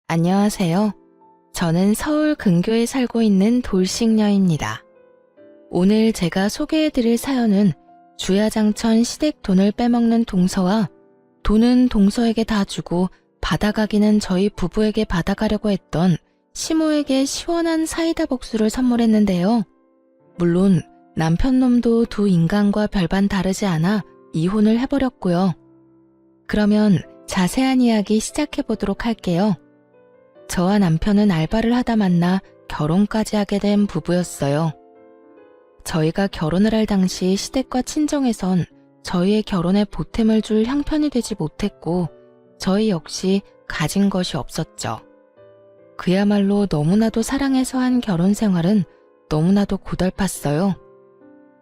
안녕하세요. 저는 서울 근교에 살고 있는 돌싱녀입니다. 오늘 제가 소개해드릴 사연은 주야장천 시댁 돈을 빼먹는 동서와 돈은 동서에게 다 주고 받아가기는 저희 부부에게 받아가려고 했던 시모에게 시원한 사이다 복수를 선물했는데요. 물론 남편놈도 두 인간과 별반 다르지 않아 이혼을 해버렸고요. 그러면 자세한 이야기 시작해보도록 할게요. 저와 남편은 알바를 하다 만나 결혼까지 하게 된 부부였어요. 저희가 결혼을 할 당시 시댁과 친정에선 저희의 결혼에 보탬을 줄 형편이 되지 못했고 저희 역시 가진 것이 없었죠. 그야말로 너무나도 사랑해서 한 결혼 생활은 너무나도 고달팠어요.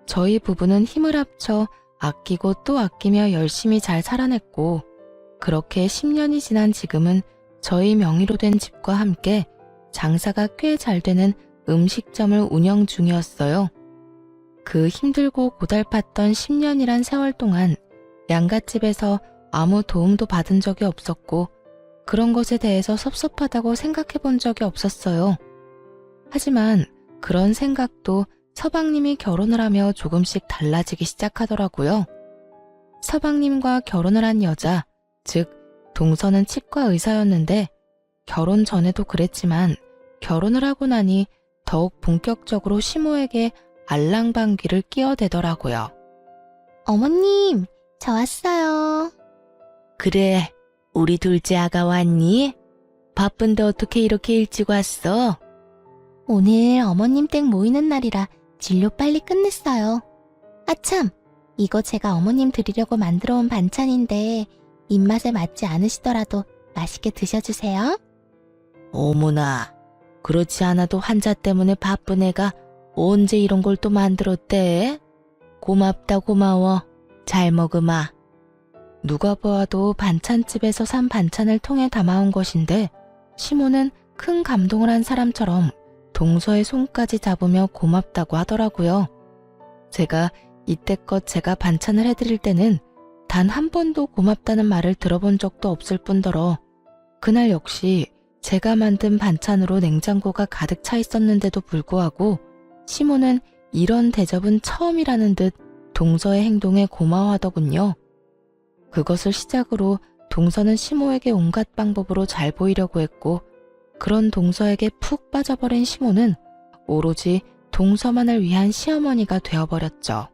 저희 부부는 힘을 합쳐 아끼고 또 아끼며 열심히 잘 살아냈고 그렇게 10년이 지난 지금은 저희 명의로 된 집과 함께 장사가 꽤 잘 되는 음식점을 운영 중이었어요. 그 힘들고 고달팠던 10년이란 세월 동안 양갓집에서 아무 도움도 받은 적이 없었고 그런 것에 대해서 섭섭하다고 생각해 본 적이 없었어요. 하지만 그런 생각도 서방님이 결혼을 하며 조금씩 달라지기 시작하더라고요. 서방님과 결혼을 한 여자, 즉 동서는 치과 의사였는데 결혼 전에도 그랬지만 결혼을 하고 나니 더욱 본격적으로 시모에게 알랑방귀를 끼어대더라고요. 어머님, 저 왔어요. 그래, 우리 둘째 아가 왔니? 바쁜데 어떻게 이렇게 일찍 왔어? 오늘 어머님 댁 모이는 날이라 진료 빨리 끝냈어요. 아참, 이거 제가 어머님 드리려고 만들어 온 반찬인데 입맛에 맞지 않으시더라도 맛있게 드셔주세요. 어머나, 그렇지 않아도 환자 때문에 바쁜 애가 언제 이런 걸 또 만들었대? 고맙다 고마워. 잘 먹으마. 누가 보아도 반찬집에서 산 반찬을 통에 담아온 것인데 시모는 큰 감동을 한 사람처럼 동서의 손까지 잡으며 고맙다고 하더라고요. 제가 이때껏 제가 반찬을 해드릴 때는 단 한 번도 고맙다는 말을 들어본 적도 없을 뿐더러 그날 역시 제가 만든 반찬으로 냉장고가 가득 차 있었는데도 불구하고 시모는 이런 대접은 처음이라는 듯 동서의 행동에 고마워하더군요. 그것을 시작으로 동서는 시모에게 온갖 방법으로 잘 보이려고 했고 그런 동서에게 푹 빠져버린 시모는 오로지 동서만을 위한 시어머니가 되어버렸죠.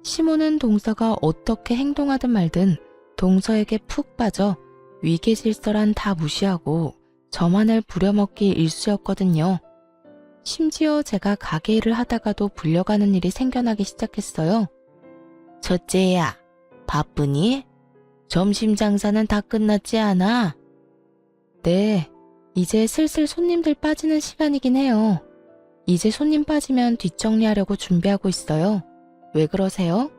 시모는 동서가 어떻게 행동하든 말든 동서에게 푹 빠져 위계질서란 다 무시하고 저만을 부려먹기 일쑤였거든요. 심지어 제가 가게 일을 하다가도 불려가는 일이 생겨나기 시작했어요. 첫째야, 바쁘니? 점심 장사는 다 끝났지 않아? 네, 이제 슬슬 손님들 빠지는 시간이긴 해요. 이제 손님 빠지면 뒷정리하려고 준비하고 있어요. 왜 그러세요?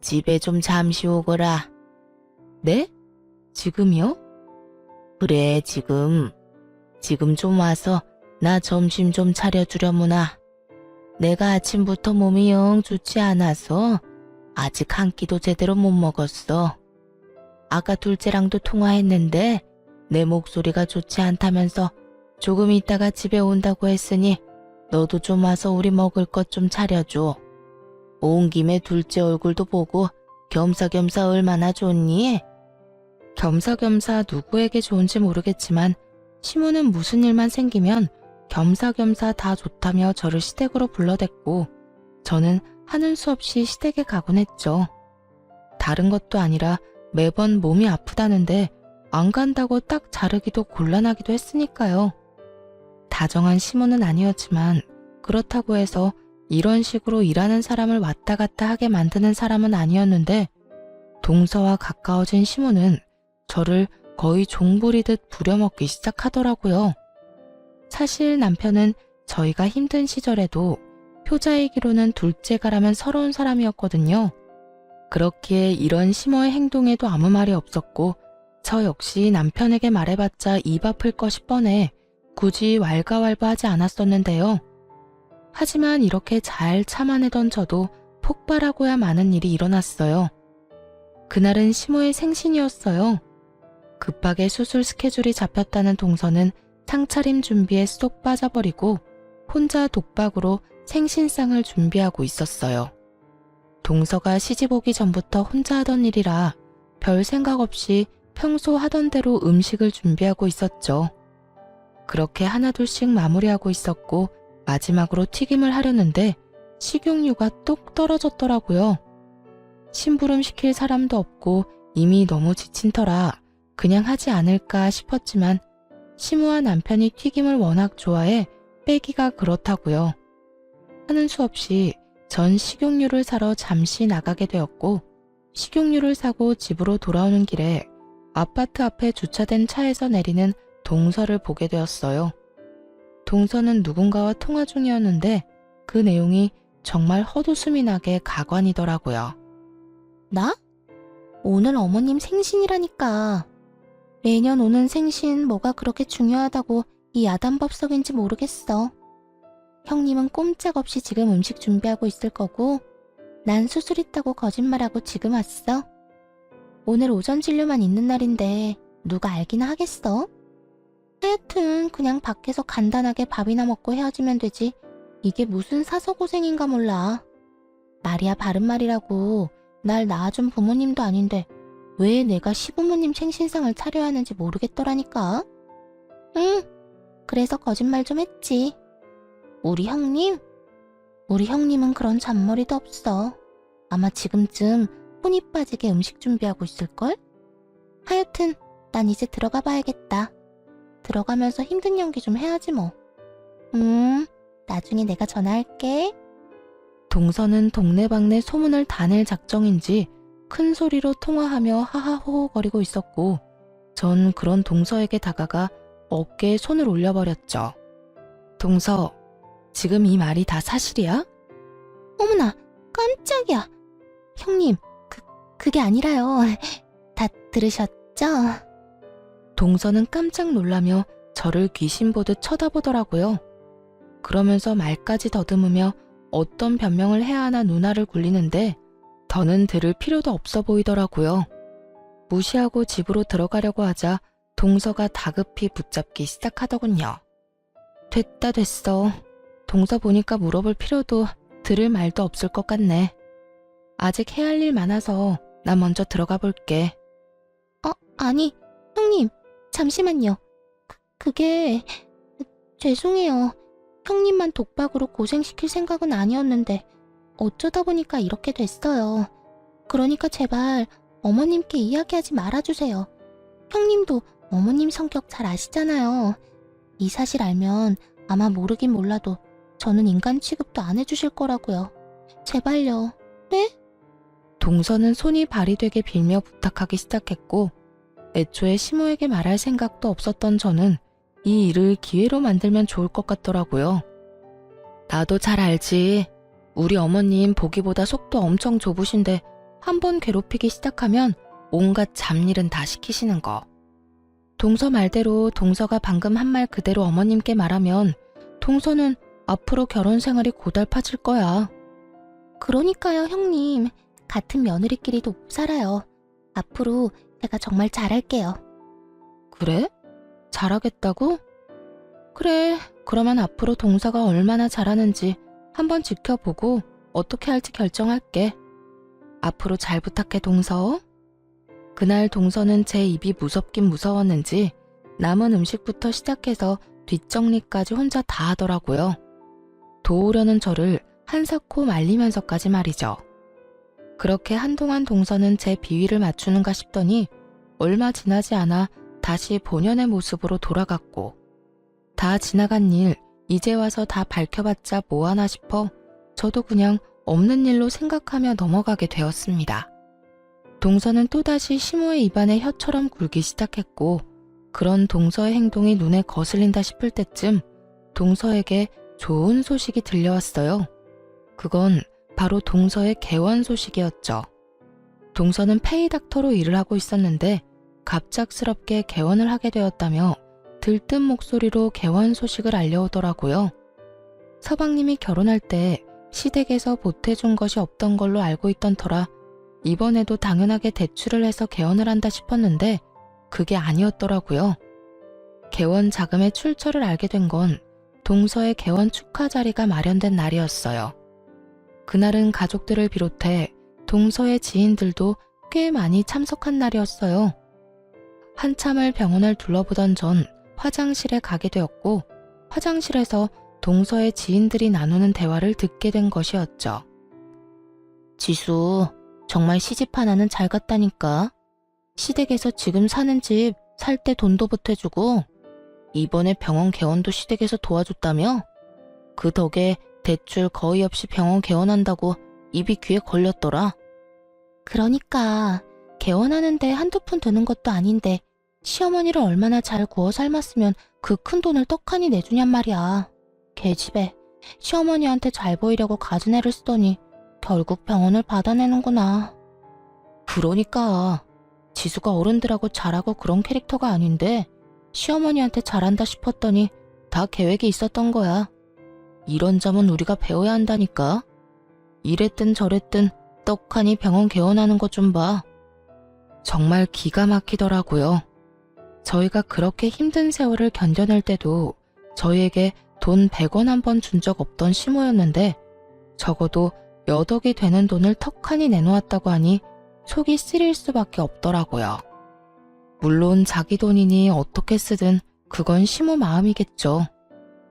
집에 좀 잠시 오거라. 네? 지금이요? 그래, 지금 좀 와서 나 점심 좀 차려주려무나. 내가 아침부터 몸이 영 좋지 않아서 아직 한 끼도 제대로 못 먹었어. 아까 둘째랑도 통화했는데 내 목소리가 좋지 않다면서 조금 있다가 집에 온다고 했으니 너도 좀 와서 우리 먹을 것 좀 차려줘. 온 김에 둘째 얼굴도 보고 겸사겸사 얼마나 좋니? 겸사겸사 누구에게 좋은지 모르겠지만 시모는 무슨 일만 생기면 겸사겸사 다 좋다며 저를 시댁으로 불러댔고 저는 하는 수 없이 시댁에 가곤 했죠. 다른 것도 아니라 매번 몸이 아프다는데 안 간다고 딱 자르기도 곤란하기도 했으니까요. 다정한 시모는 아니었지만 그렇다고 해서 이런 식으로 일하는 사람을 왔다 갔다 하게 만드는 사람은 아니었는데 동서와 가까워진 시모는 저를 거의 종부리듯 부려먹기 시작하더라고요. 사실 남편은 저희가 힘든 시절에도 효자이기로는 둘째가라면 서러운 사람이었거든요. 그렇기에 이런 시모의 행동에도 아무 말이 없었고 저 역시 남편에게 말해봤자 입 아플 것이 뻔해 굳이 왈가왈부하지 않았었는데요. 하지만 이렇게 잘 참아내던 저도 폭발하고야 많은 일이 일어났어요. 그날은 시모의 생신이었어요. 급하게 수술 스케줄이 잡혔다는 동서는 상차림 준비에 쏙 빠져버리고 혼자 독박으로 생신상을 준비하고 있었어요. 동서가 시집 오기 전부터 혼자 하던 일이라 별 생각 없이 평소 하던 대로 음식을 준비하고 있었죠. 그렇게 하나둘씩 마무리하고 있었고 마지막으로 튀김을 하려는데 식용유가 뚝 떨어졌더라고요. 심부름 시킬 사람도 없고 이미 너무 지친 터라 그냥 하지 않을까 싶었지만 시무와 남편이 튀김을 워낙 좋아해 빼기가 그렇다고요. 하는 수 없이 전 식용유를 사러 잠시 나가게 되었고 식용유를 사고 집으로 돌아오는 길에 아파트 앞에 주차된 차에서 내리는 동서를 보게 되었어요. 동서는 누군가와 통화 중이었는데 그 내용이 정말 헛웃음이 나게 가관이더라고요. 나? 오늘 어머님 생신이라니까. 매년 오는 생신 뭐가 그렇게 중요하다고 이 야단법석인지 모르겠어. 형님은 꼼짝없이 지금 음식 준비하고 있을 거고 난 수술 있다고 거짓말하고 지금 왔어. 오늘 오전 진료만 있는 날인데 누가 알기나 하겠어? 하여튼 그냥 밖에서 간단하게 밥이나 먹고 헤어지면 되지. 이게 무슨 사서고생인가 몰라. 말이야 바른 말이라고. 날 낳아준 부모님도 아닌데 왜 내가 시부모님 생신상을 차려야 하는지 모르겠더라니까. 응, 그래서 거짓말 좀 했지. 우리 형님? 우리 형님은 그런 잔머리도 없어. 아마 지금쯤 혼이 빠지게 음식 준비하고 있을걸? 하여튼 난 이제 들어가 봐야겠다. 들어가면서 힘든 연기 좀 해야지 뭐. 나중에 내가 전화할게. 동서는 동네방네 소문을 다 낼 작정인지 큰 소리로 통화하며 하하호호거리고 있었고 전 그런 동서에게 다가가 어깨에 손을 올려버렸죠. 동서, 지금 이 말이 다 사실이야? 어머나, 깜짝이야. 형님, 그게 아니라요. 다 들으셨죠? 동서는 깜짝 놀라며 저를 귀신 보듯 쳐다보더라고요. 그러면서 말까지 더듬으며 어떤 변명을 해야 하나 눈알을 굴리는데 더는 들을 필요도 없어 보이더라고요. 무시하고 집으로 들어가려고 하자 동서가 다급히 붙잡기 시작하더군요. 됐어. 동서 보니까 물어볼 필요도 들을 말도 없을 것 같네. 아직 해야 할 일 많아서 나 먼저 들어가 볼게. 아니, 형님, 잠시만요. 그게... 죄송해요. 형님만 독박으로 고생시킬 생각은 아니었는데 어쩌다 보니까 이렇게 됐어요. 그러니까 제발 어머님께 이야기하지 말아주세요. 형님도 어머님 성격 잘 아시잖아요. 이 사실 알면 아마 모르긴 몰라도 저는 인간 취급도 안 해주실 거라고요. 제발요. 네? 동서는 손이 발이 되게 빌며 부탁하기 시작했고 애초에 시모에게 말할 생각도 없었던 저는 이 일을 기회로 만들면 좋을 것 같더라고요. 나도 잘 알지. 우리 어머님 보기보다 속도 엄청 좁으신데 한번 괴롭히기 시작하면 온갖 잡일은 다 시키시는 거. 동서 말대로 동서가 방금 한 말 그대로 어머님께 말하면 동서는 앞으로 결혼 생활이 고달파질 거야. 그러니까요, 형님. 같은 며느리끼리도 못 살아요. 앞으로 제가 정말 잘할게요. 그래? 잘하겠다고? 그래, 그러면 앞으로 동서가 얼마나 잘하는지 한번 지켜보고 어떻게 할지 결정할게. 앞으로 잘 부탁해, 동서. 그날 동서는 제 입이 무섭긴 무서웠는지 남은 음식부터 시작해서 뒷정리까지 혼자 다 하더라고요. 도우려는 저를 한사코 말리면서까지 말이죠. 그렇게 한동안 동서는 제 비위를 맞추는가 싶더니 얼마 지나지 않아 다시 본연의 모습으로 돌아갔고 다 지나간 일 이제 와서 다 밝혀봤자 뭐하나 싶어 저도 그냥 없는 일로 생각하며 넘어가게 되었습니다. 동서는 또다시 시모의 입안에 혀처럼 굴기 시작했고 그런 동서의 행동이 눈에 거슬린다 싶을 때쯤 동서에게 좋은 소식이 들려왔어요. 그건 바로 동서의 개원 소식이었죠. 동서는 페이닥터로 일을 하고 있었는데 갑작스럽게 개원을 하게 되었다며 들뜬 목소리로 개원 소식을 알려오더라고요. 서방님이 결혼할 때 시댁에서 보태준 것이 없던 걸로 알고 있던 터라 이번에도 당연하게 대출을 해서 개원을 한다 싶었는데 그게 아니었더라고요. 개원 자금의 출처를 알게 된 건 동서의 개원 축하 자리가 마련된 날이었어요. 그날은 가족들을 비롯해 동서의 지인들도 꽤 많이 참석한 날이었어요. 한참을 병원을 둘러보던 전 화장실에 가게 되었고, 화장실에서 동서의 지인들이 나누는 대화를 듣게 된 것이었죠. 지수, 정말 시집 하나는 잘 갔다니까. 시댁에서 지금 사는 집 살 때 돈도 보태주고, 이번에 병원 개원도 시댁에서 도와줬다며? 그 덕에 대출 거의 없이 병원 개원한다고 입이 귀에 걸렸더라. 그러니까 개원하는데 한두 푼 드는 것도 아닌데 시어머니를 얼마나 잘 구워 삶았으면 그 큰 돈을 떡하니 내주냔 말이야. 계집애, 시어머니한테 잘 보이려고 가진 애를 쓰더니 결국 병원을 받아내는구나. 그러니까 지수가 어른들하고 잘하고 그런 캐릭터가 아닌데 시어머니한테 잘한다 싶었더니 다 계획이 있었던 거야. 이런 점은 우리가 배워야 한다니까. 이랬든 저랬든 떡하니 병원 개원하는 것 좀 봐. 정말 기가 막히더라고요. 저희가 그렇게 힘든 세월을 견뎌낼 때도 저희에게 돈 100원 한 번 준 적 없던 시모였는데 적어도 몇 억이 되는 돈을 턱하니 내놓았다고 하니 속이 쓰릴 수밖에 없더라고요. 물론 자기 돈이니 어떻게 쓰든 그건 시모 마음이겠죠.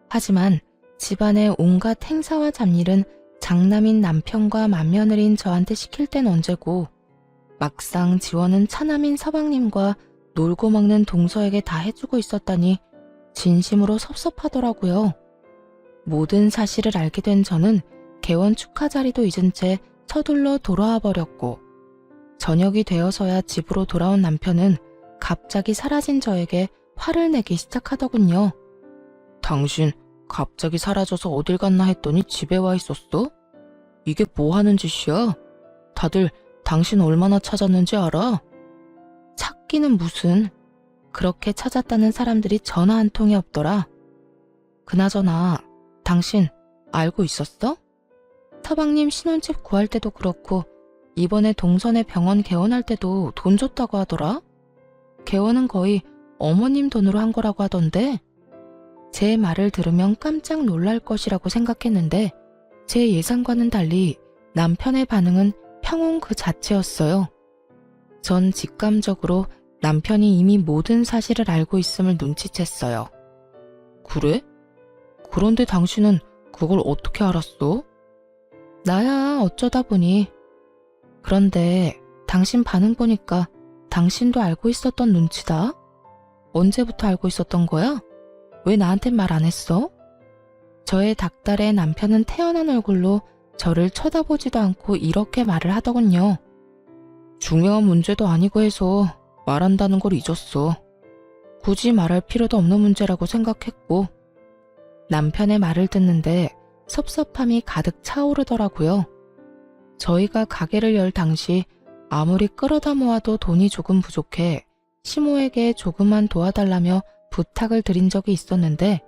하지만 집안의 온갖 행사와 잡일은 장남인 남편과 맏며느리인 저한테 시킬 땐 언제고, 막상 지원은 차남인 서방님과 놀고 먹는 동서에게 다 해주고 있었다니 진심으로 섭섭하더라고요. 모든 사실을 알게 된 저는 개원 축하 자리도 잊은 채 서둘러 돌아와 버렸고, 저녁이 되어서야 집으로 돌아온 남편은 갑자기 사라진 저에게 화를 내기 시작하더군요. 당신 갑자기 사라져서 어딜 갔나 했더니 집에 와 있었어? 이게 뭐 하는 짓이야? 다들 당신 얼마나 찾았는지 알아? 찾기는 무슨. 그렇게 찾았다는 사람들이 전화 한 통이 없더라. 그나저나 당신 알고 있었어? 서방님 신혼집 구할 때도 그렇고 이번에 동선에 병원 개원할 때도 돈 줬다고 하더라. 개원은 거의 어머님 돈으로 한 거라고 하던데. 제 말을 들으면 깜짝 놀랄 것이라고 생각했는데 제 예상과는 달리 남편의 반응은 평온 그 자체였어요. 전 직감적으로 남편이 이미 모든 사실을 알고 있음을 눈치챘어요. 그래? 그런데 당신은 그걸 어떻게 알았어? 나야 어쩌다 보니. 그런데 당신 반응 보니까 당신도 알고 있었던 눈치다. 언제부터 알고 있었던 거야? 왜 나한텐 말 안 했어? 저의 닭달의 남편은 태연한 얼굴로 저를 쳐다보지도 않고 이렇게 말을 하더군요. 중요한 문제도 아니고 해서 말한다는 걸 잊었어. 굳이 말할 필요도 없는 문제라고 생각했고. 남편의 말을 듣는데 섭섭함이 가득 차오르더라고요. 저희가 가게를 열 당시 아무리 끌어다 모아도 돈이 조금 부족해 시모에게 조금만 도와달라며 부탁을 드린 적이 있었는데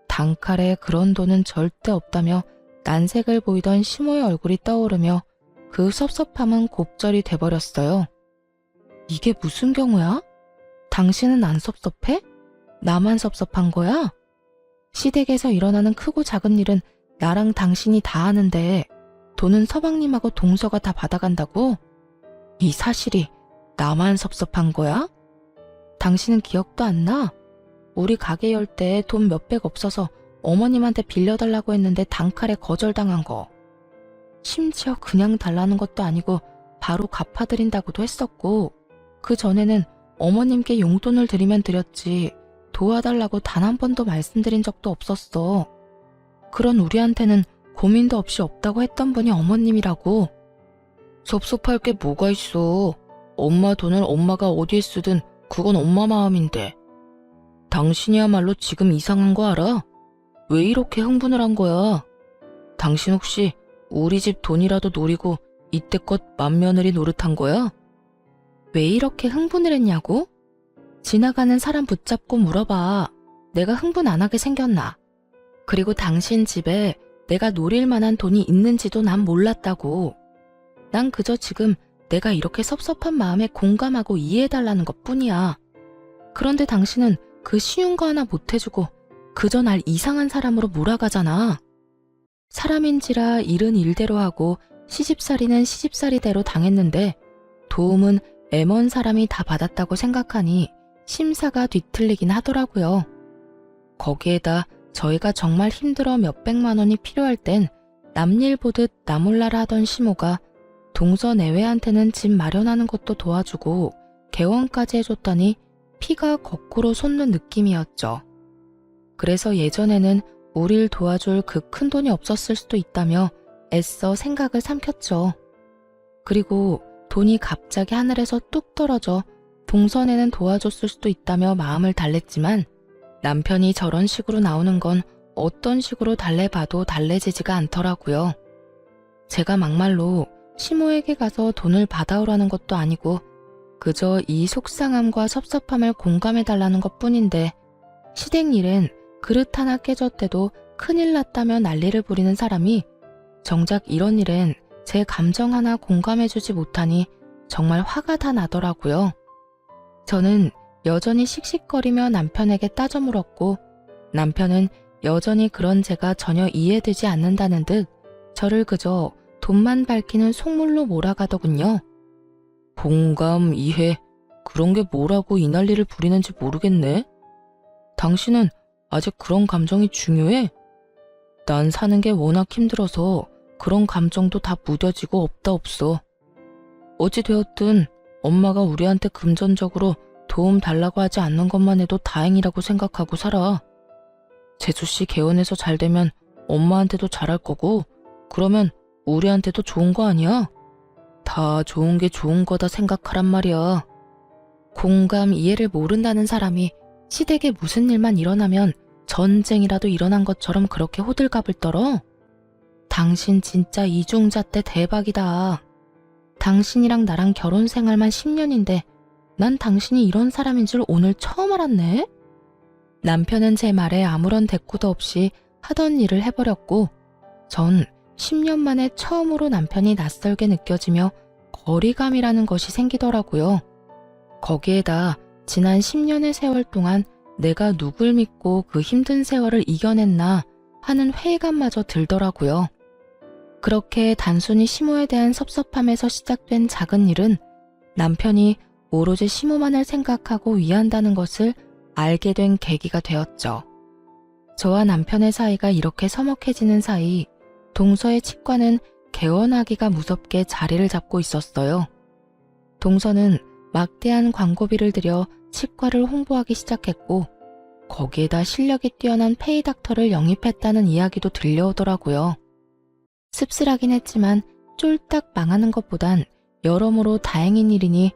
단칼에 그런 돈은 절대 없다며 난색을 보이던 시모의 얼굴이 떠오르며 그 섭섭함은 곱절이 돼버렸어요. 이게 무슨 경우야? 당신은 안 섭섭해? 나만 섭섭한 거야? 시댁에서 일어나는 크고 작은 일은 나랑 당신이 다 하는데 돈은 서방님하고 동서가 다 받아간다고? 이 사실이 나만 섭섭한 거야? 당신은 기억도 안 나? 우리 가게 열 때 돈 몇백 없어서 어머님한테 빌려달라고 했는데 단칼에 거절당한 거. 심지어 그냥 달라는 것도 아니고 바로 갚아드린다고도 했었고, 그 전에는 어머님께 용돈을 드리면 드렸지 도와달라고 단 한 번도 말씀드린 적도 없었어. 그런 우리한테는 고민도 없이 없다고 했던 분이 어머님이라고. 섭섭할 게 뭐가 있어. 엄마 돈을 엄마가 어디에 쓰든 그건 엄마 마음인데. 당신이야말로 지금 이상한 거 알아? 왜 이렇게 흥분을 한 거야? 당신 혹시 우리 집 돈이라도 노리고 이때껏 맏며느리 노릇한 거야? 왜 이렇게 흥분을 했냐고? 지나가는 사람 붙잡고 물어봐. 내가 흥분 안 하게 생겼나? 그리고 당신 집에 내가 노릴 만한 돈이 있는지도 난 몰랐다고. 난 그저 지금 내가 이렇게 섭섭한 마음에 공감하고 이해해달라는 것 뿐이야. 그런데 당신은 그 쉬운 거 하나 못 해주고 그저 날 이상한 사람으로 몰아가잖아. 사람인지라 일은 일대로 하고 시집살이는 시집살이대로 당했는데 도움은 애먼 사람이 다 받았다고 생각하니 심사가 뒤틀리긴 하더라고요. 거기에다 저희가 정말 힘들어 몇백만 원이 필요할 땐 남일 보듯 나몰라라 하던 시모가 동서 내외한테는 집 마련하는 것도 도와주고 개원까지 해줬다니 피가 거꾸로 솟는 느낌이었죠. 그래서 예전에는 우릴 도와줄 그 큰 돈이 없었을 수도 있다며 애써 생각을 삼켰죠. 그리고 돈이 갑자기 하늘에서 뚝 떨어져 동선에는 도와줬을 수도 있다며 마음을 달랬지만 남편이 저런 식으로 나오는 건 어떤 식으로 달래봐도 달래지지가 않더라고요. 제가 막말로 시모에게 가서 돈을 받아오라는 것도 아니고 그저 이 속상함과 섭섭함을 공감해달라는 것뿐인데 시댁 일엔 그릇 하나 깨졌대도 큰일 났다며 난리를 부리는 사람이 정작 이런 일엔 제 감정 하나 공감해주지 못하니 정말 화가 다 나더라고요. 저는 여전히 씩씩거리며 남편에게 따져 물었고 남편은 여전히 그런 제가 전혀 이해되지 않는다는 듯 저를 그저 돈만 밝히는 속물로 몰아가더군요. 공감, 이해, 그런 게 뭐라고 이 난리를 부리는지 모르겠네. 당신은 아직 그런 감정이 중요해? 난 사는 게 워낙 힘들어서 그런 감정도 다 무뎌지고 없다 없어. 어찌 되었든 엄마가 우리한테 금전적으로 도움 달라고 하지 않는 것만 해도 다행이라고 생각하고 살아. 재수씨 개원해서 잘 되면 엄마한테도 잘할 거고 그러면 우리한테도 좋은 거 아니야? 다 좋은 게 좋은 거다 생각하란 말이야. 공감, 이해를 모른다는 사람이 시댁에 무슨 일만 일어나면 전쟁이라도 일어난 것처럼 그렇게 호들갑을 떨어? 당신 진짜 이중자 때 대박이다. 당신이랑 나랑 결혼 생활만 10년인데 난 당신이 이런 사람인 줄 오늘 처음 알았네? 남편은 제 말에 아무런 대꾸도 없이 하던 일을 해버렸고 전 10년 만에 처음으로 남편이 낯설게 느껴지며 거리감이라는 것이 생기더라고요. 거기에다 지난 10년의 세월 동안 내가 누굴 믿고 그 힘든 세월을 이겨냈나 하는 회의감마저 들더라고요. 그렇게 단순히 시모에 대한 섭섭함에서 시작된 작은 일은 남편이 오로지 시모만을 생각하고 위한다는 것을 알게 된 계기가 되었죠. 저와 남편의 사이가 이렇게 서먹해지는 사이 동서의 치과는 개원하기가 무섭게 자리를 잡고 있었어요. 동서는 막대한 광고비를 들여 치과를 홍보하기 시작했고 거기에다 실력이 뛰어난 페이닥터를 영입했다는 이야기도 들려오더라고요. 씁쓸하긴 했지만 쫄딱 망하는 것보단 여러모로 다행인 일이니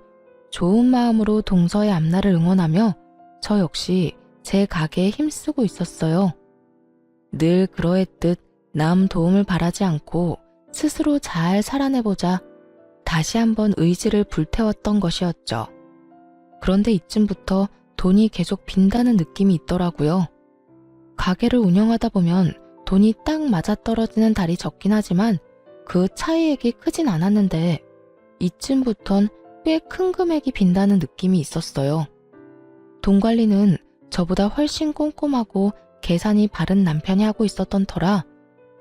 좋은 마음으로 동서의 앞날을 응원하며 저 역시 제 가게에 힘쓰고 있었어요. 늘 그러했듯 남 도움을 바라지 않고 스스로 잘 살아내보자 다시 한번 의지를 불태웠던 것이었죠. 그런데 이쯤부터 돈이 계속 빈다는 느낌이 있더라고요. 가게를 운영하다 보면 돈이 딱 맞아떨어지는 달이 적긴 하지만 그 차이액이 크진 않았는데 이쯤부턴 꽤 큰 금액이 빈다는 느낌이 있었어요. 돈 관리는 저보다 훨씬 꼼꼼하고 계산이 바른 남편이 하고 있었던 터라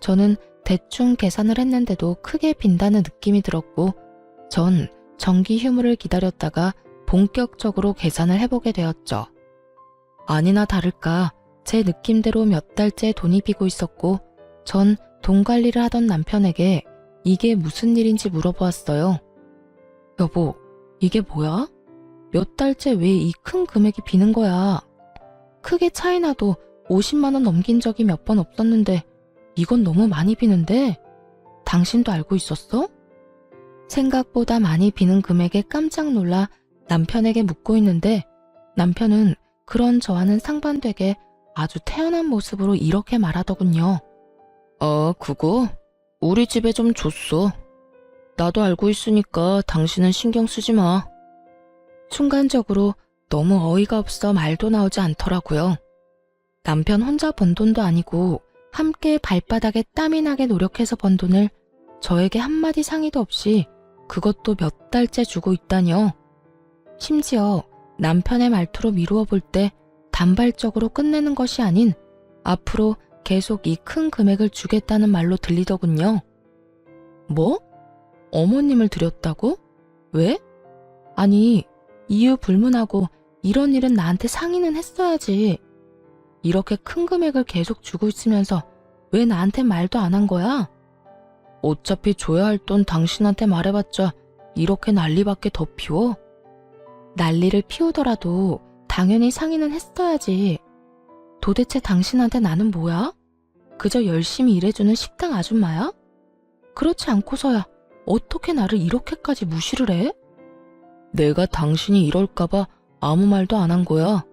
저는 대충 계산을 했는데도 크게 빈다는 느낌이 들었고 전 정기 휴무를 기다렸다가 본격적으로 계산을 해보게 되었죠. 아니나 다를까 제 느낌대로 몇 달째 돈이 비고 있었고 전 돈 관리를 하던 남편에게 이게 무슨 일인지 물어보았어요. 여보, 이게 뭐야? 몇 달째 왜 이 큰 금액이 비는 거야? 크게 차이나도 50만 원 넘긴 적이 몇 번 없었는데 이건 너무 많이 비는데? 당신도 알고 있었어? 생각보다 많이 비는 금액에 깜짝 놀라 남편에게 묻고 있는데 남편은 그런 저와는 상반되게 아주 태연한 모습으로 이렇게 말하더군요. 그거? 우리 집에 좀 줬어. 나도 알고 있으니까 당신은 신경 쓰지 마. 순간적으로 너무 어이가 없어 말도 나오지 않더라고요. 남편 혼자 번 돈도 아니고 함께 발바닥에 땀이 나게 노력해서 번 돈을 저에게 한마디 상의도 없이 그것도 몇 달째 주고 있다뇨. 심지어 남편의 말투로 미루어 볼 때 단발적으로 끝내는 것이 아닌 앞으로 계속 이 큰 금액을 주겠다는 말로 들리더군요. 뭐? 어머님을 드렸다고? 왜? 아니, 이유 불문하고 이런 일은 나한테 상의는 했어야지. 이렇게 큰 금액을 계속 주고 있으면서 왜 나한테 말도 안 한 거야? 어차피 줘야 할 돈 당신한테 말해봤자 이렇게 난리밖에 더 피워? 난리를 피우더라도 당연히 상의는 했어야지. 도대체 당신한테 나는 뭐야? 그저 열심히 일해주는 식당 아줌마야? 그렇지 않고서야 어떻게 나를 이렇게까지 무시를 해? 내가 당신이 이럴까봐 아무 말도 안 한 거야.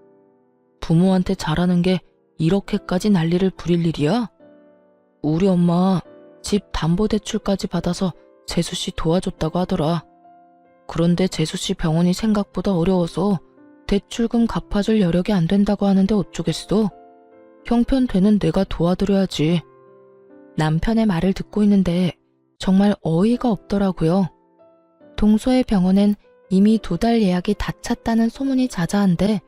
부모한테 잘하는 게 이렇게까지 난리를 부릴 일이야? 우리 엄마 집 담보대출까지 받아서 재수씨 도와줬다고 하더라. 그런데 재수씨 병원이 생각보다 어려워서 대출금 갚아줄 여력이 안 된다고 하는데 어쩌겠어? 형편되는 내가 도와드려야지. 남편의 말을 듣고 있는데 정말 어이가 없더라고요. 동서의 병원엔 이미 2달 예약이 다 찼다는 소문이 자자한데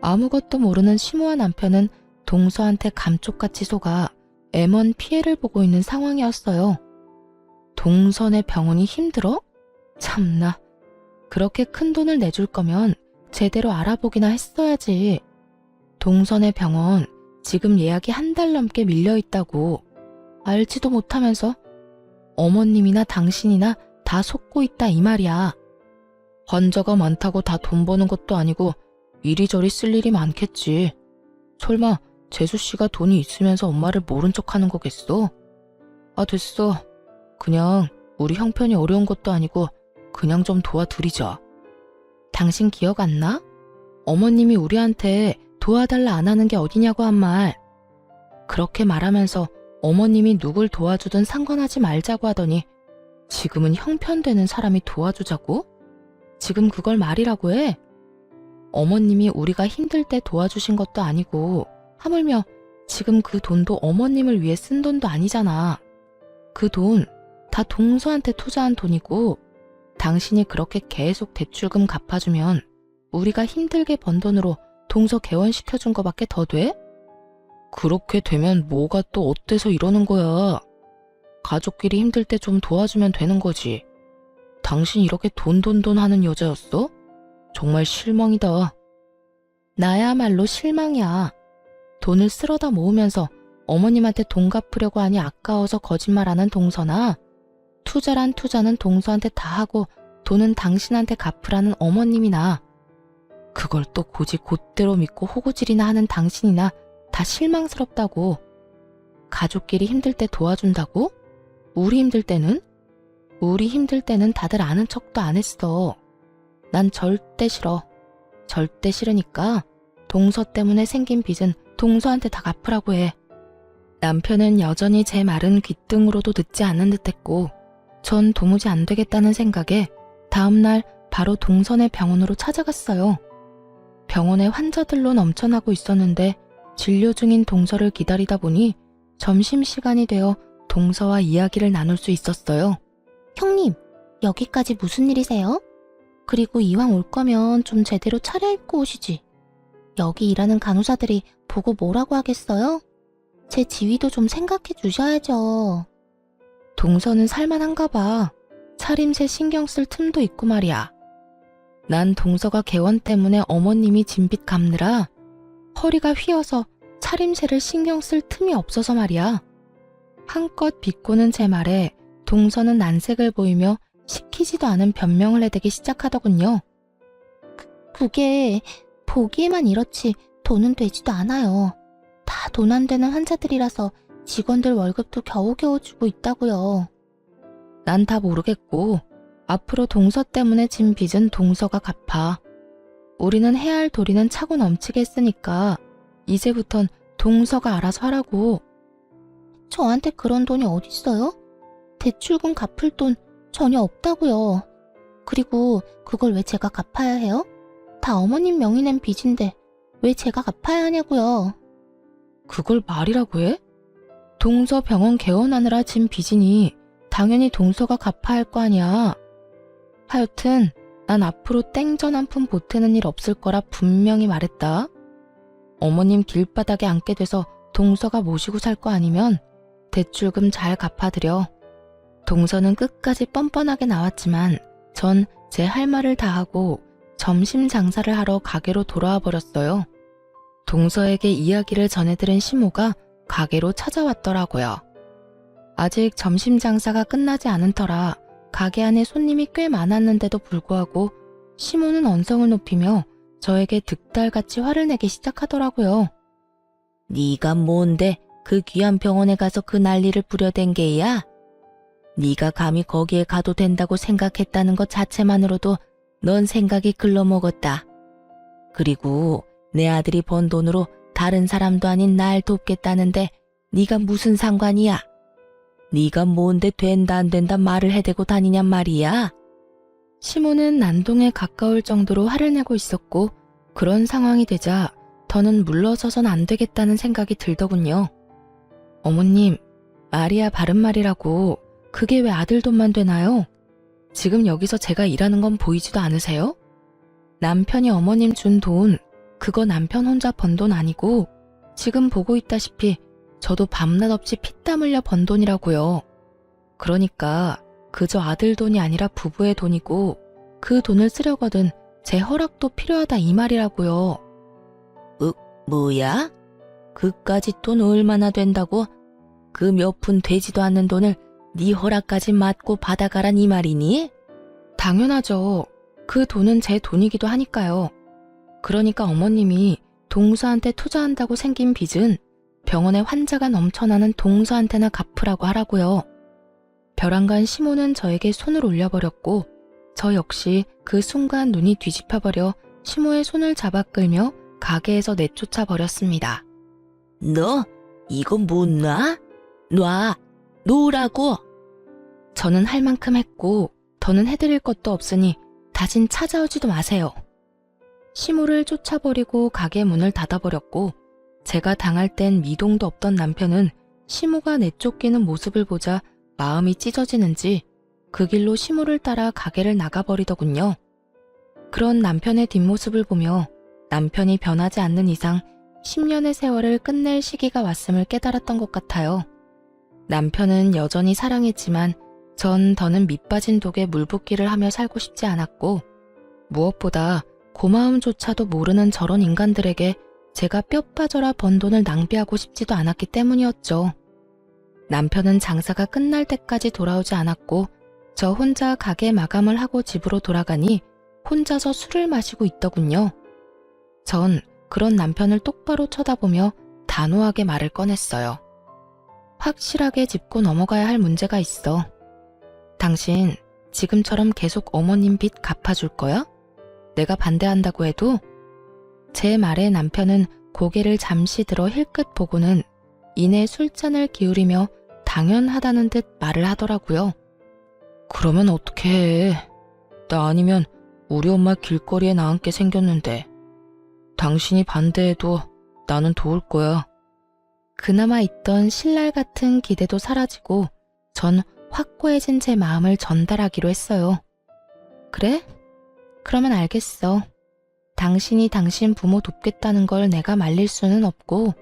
아무것도 모르는 심오한 남편은 동서한테 감쪽같이 속아 M1 피해를 보고 있는 상황이었어요. 동선의 병원이 힘들어? 참나. 그렇게 큰 돈을 내줄 거면 제대로 알아보기나 했어야지. 동선의 병원 지금 예약이 1달 넘게 밀려있다고. 알지도 못하면서 어머님이나 당신이나 다 속고 있다 이 말이야. 환자가 많다고 다 돈 버는 것도 아니고 이리저리 쓸 일이 많겠지. 설마 재수씨가 돈이 있으면서 엄마를 모른 척하는 거겠어? 아 됐어. 그냥 우리 형편이 어려운 것도 아니고 그냥 좀 도와드리자. 당신 기억 안 나? 어머님이 우리한테 도와달라 안 하는 게 어디냐고 한 말. 그렇게 말하면서 어머님이 누굴 도와주든 상관하지 말자고 하더니 지금은 형편되는 사람이 도와주자고? 지금 그걸 말이라고 해? 어머님이 우리가 힘들 때 도와주신 것도 아니고 하물며 지금 그 돈도 어머님을 위해 쓴 돈도 아니잖아. 그 돈 다 동서한테 투자한 돈이고 당신이 그렇게 계속 대출금 갚아주면 우리가 힘들게 번 돈으로 동서 개원시켜준 거밖에 더 돼? 그렇게 되면 뭐가 또 어때서 이러는 거야. 가족끼리 힘들 때 좀 도와주면 되는 거지. 당신 이렇게 돈 하는 여자였어? 정말 실망이다. 나야말로 실망이야. 돈을 쓸어다 모으면서 어머님한테 돈 갚으려고 하니 아까워서 거짓말하는 동서나 투자란 투자는 동서한테 다 하고 돈은 당신한테 갚으라는 어머님이나 그걸 또 고지 곧대로 믿고 호구질이나 하는 당신이나 다 실망스럽다고. 가족끼리 힘들 때 도와준다고? 우리 힘들 때는? 우리 힘들 때는 다들 아는 척도 안 했어. 난 절대 싫어. 절대 싫으니까 동서 때문에 생긴 빚은 동서한테 다 갚으라고 해. 남편은 여전히 제 말은 귓등으로도 듣지 않는 듯했고 전 도무지 안 되겠다는 생각에 다음날 바로 동선의 병원으로 찾아갔어요. 병원에 환자들로 넘쳐나고 있었는데 진료 중인 동서를 기다리다 보니 점심시간이 되어 동서와 이야기를 나눌 수 있었어요. 형님, 여기까지 무슨 일이세요? 그리고 이왕 올 거면 좀 제대로 차려입고 오시지. 여기 일하는 간호사들이 보고 뭐라고 하겠어요? 제 지위도 좀 생각해 주셔야죠. 동서는 살만한가 봐. 차림새 신경 쓸 틈도 있고 말이야. 난 동서가 개원 때문에 어머님이 진빚 갚느라 허리가 휘어서 차림새를 신경 쓸 틈이 없어서 말이야. 한껏 비꼬는 제 말에 동서는 난색을 보이며 시키지도 않은 변명을 해대기 시작하더군요. 그게 보기에만 이렇지 돈은 되지도 않아요. 다 돈 안 되는 환자들이라서 직원들 월급도 겨우겨우 주고 있다고요. 난 다 모르겠고 앞으로 동서 때문에 진 빚은 동서가 갚아. 우리는 해야 할 도리는 차고 넘치게 했으니까 이제부턴 동서가 알아서 하라고. 저한테 그런 돈이 어딨어요? 대출금 갚을 돈 전혀 없다고요. 그리고 그걸 왜 제가 갚아야 해요? 다 어머님 명의 낸 빚인데 왜 제가 갚아야 하냐고요. 그걸 말이라고 해? 동서 병원 개원하느라 진 빚이니 당연히 동서가 갚아야 할 거 아니야. 하여튼 난 앞으로 땡전 한 푼 보태는 일 없을 거라 분명히 말했다. 어머님 길바닥에 앉게 돼서 동서가 모시고 살 거 아니면 대출금 잘 갚아드려. 동서는 끝까지 뻔뻔하게 나왔지만 전 제 할 말을 다 하고 점심 장사를 하러 가게로 돌아와 버렸어요. 동서에게 이야기를 전해들은 시모가 가게로 찾아왔더라고요. 아직 점심 장사가 끝나지 않은 터라 가게 안에 손님이 꽤 많았는데도 불구하고 시모는 언성을 높이며 저에게 득달같이 화를 내기 시작하더라고요. 네가 뭔데 그 귀한 병원에 가서 그 난리를 부려댄 게야? 네가 감히 거기에 가도 된다고 생각했다는 것 자체만으로도 넌 생각이 글러먹었다. 그리고 내 아들이 번 돈으로 다른 사람도 아닌 날 돕겠다는데 네가 무슨 상관이야? 네가 뭔데 된다 안 된다 말을 해대고 다니냔 말이야? 시모는 난동에 가까울 정도로 화를 내고 있었고 그런 상황이 되자 더는 물러서선 안 되겠다는 생각이 들더군요. 어머님, 말이야 바른 말이라고 그게 왜 아들 돈만 되나요? 지금 여기서 제가 일하는 건 보이지도 않으세요? 남편이 어머님 준 돈, 그거 남편 혼자 번 돈 아니고 지금 보고 있다시피 저도 밤낮 없이 피땀 흘려 번 돈이라고요. 그러니까 그저 아들 돈이 아니라 부부의 돈이고 그 돈을 쓰려거든 제 허락도 필요하다 이 말이라고요. 뭐야? 그까짓 돈 얼마나 된다고? 그 몇 푼 되지도 않는 돈을 네 허락까지 맞고 받아가란 이 말이니? 당연하죠. 그 돈은 제 돈이기도 하니까요. 그러니까 어머님이 동서한테 투자한다고 생긴 빚은 병원에 환자가 넘쳐나는 동서한테나 갚으라고 하라고요. 벼랑간 시모는 저에게 손을 올려버렸고 저 역시 그 순간 눈이 뒤집혀버려 시모의 손을 잡아 끌며 가게에서 내쫓아 버렸습니다. 너 이거 못 놔? 놓으라고! 저는 할 만큼 했고 더는 해드릴 것도 없으니 다신 찾아오지도 마세요. 시모를 쫓아버리고 가게 문을 닫아버렸고 제가 당할 땐 미동도 없던 남편은 시모가 내쫓기는 모습을 보자 마음이 찢어지는지 그 길로 시모를 따라 가게를 나가버리더군요. 그런 남편의 뒷모습을 보며 남편이 변하지 않는 이상 10년의 세월을 끝낼 시기가 왔음을 깨달았던 것 같아요. 남편은 여전히 사랑했지만 전 더는 밑빠진 독에 물붓기를 하며 살고 싶지 않았고 무엇보다 고마움조차도 모르는 저런 인간들에게 제가 뼈 빠져라 번 돈을 낭비하고 싶지도 않았기 때문이었죠. 남편은 장사가 끝날 때까지 돌아오지 않았고 저 혼자 가게 마감을 하고 집으로 돌아가니 혼자서 술을 마시고 있더군요. 전 그런 남편을 똑바로 쳐다보며 단호하게 말을 꺼냈어요. 확실하게 짚고 넘어가야 할 문제가 있어. 당신 지금처럼 계속 어머님 빚 갚아줄 거야? 내가 반대한다고 해도? 제 말에 남편은 고개를 잠시 들어 힐끗 보고는 이내 술잔을 기울이며 당연하다는 듯 말을 하더라고요. 그러면 어떡해. 나 아니면 우리 엄마 길거리에 나앉게 생겼는데 당신이 반대해도 나는 도울 거야. 그나마 있던 신랄 같은 기대도 사라지고 전 확고해진 제 마음을 전달하기로 했어요. 그래? 그러면 알겠어. 당신이 당신 부모 돕겠다는 걸 내가 말릴 수는 없고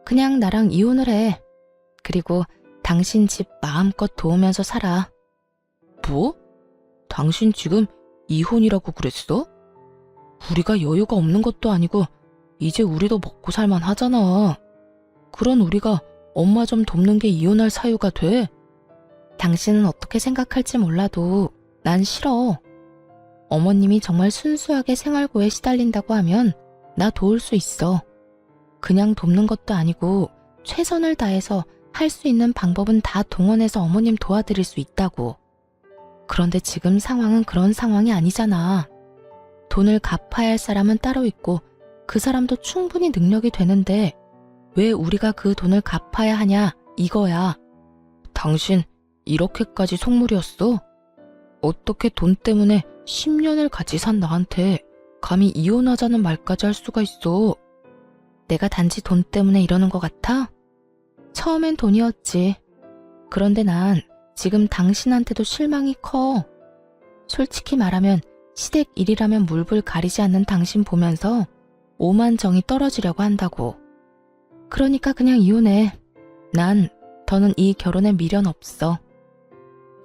그냥 나랑 이혼을 해. 그리고 당신 집 마음껏 도우면서 살아. 뭐? 당신 지금 이혼이라고 그랬어? 우리가 여유가 없는 것도 아니고 이제 우리도 먹고 살만 하잖아. 그런 우리가 엄마 좀 돕는 게 이혼할 사유가 돼? 당신은 어떻게 생각할지 몰라도 난 싫어. 어머님이 정말 순수하게 생활고에 시달린다고 하면 나 도울 수 있어. 그냥 돕는 것도 아니고 최선을 다해서 할 수 있는 방법은 다 동원해서 어머님 도와드릴 수 있다고. 그런데 지금 상황은 그런 상황이 아니잖아. 돈을 갚아야 할 사람은 따로 있고 그 사람도 충분히 능력이 되는데 왜 우리가 그 돈을 갚아야 하냐 이거야. 당신 이렇게까지 속물이었어? 어떻게 돈 때문에 10년을 같이 산 나한테 감히 이혼하자는 말까지 할 수가 있어? 내가 단지 돈 때문에 이러는 것 같아? 처음엔 돈이었지. 그런데 난 지금 당신한테도 실망이 커. 솔직히 말하면 시댁 일이라면 물불 가리지 않는 당신 보면서 오만 정이 떨어지려고 한다고. 그러니까 그냥 이혼해. 난 더는 이 결혼에 미련 없어.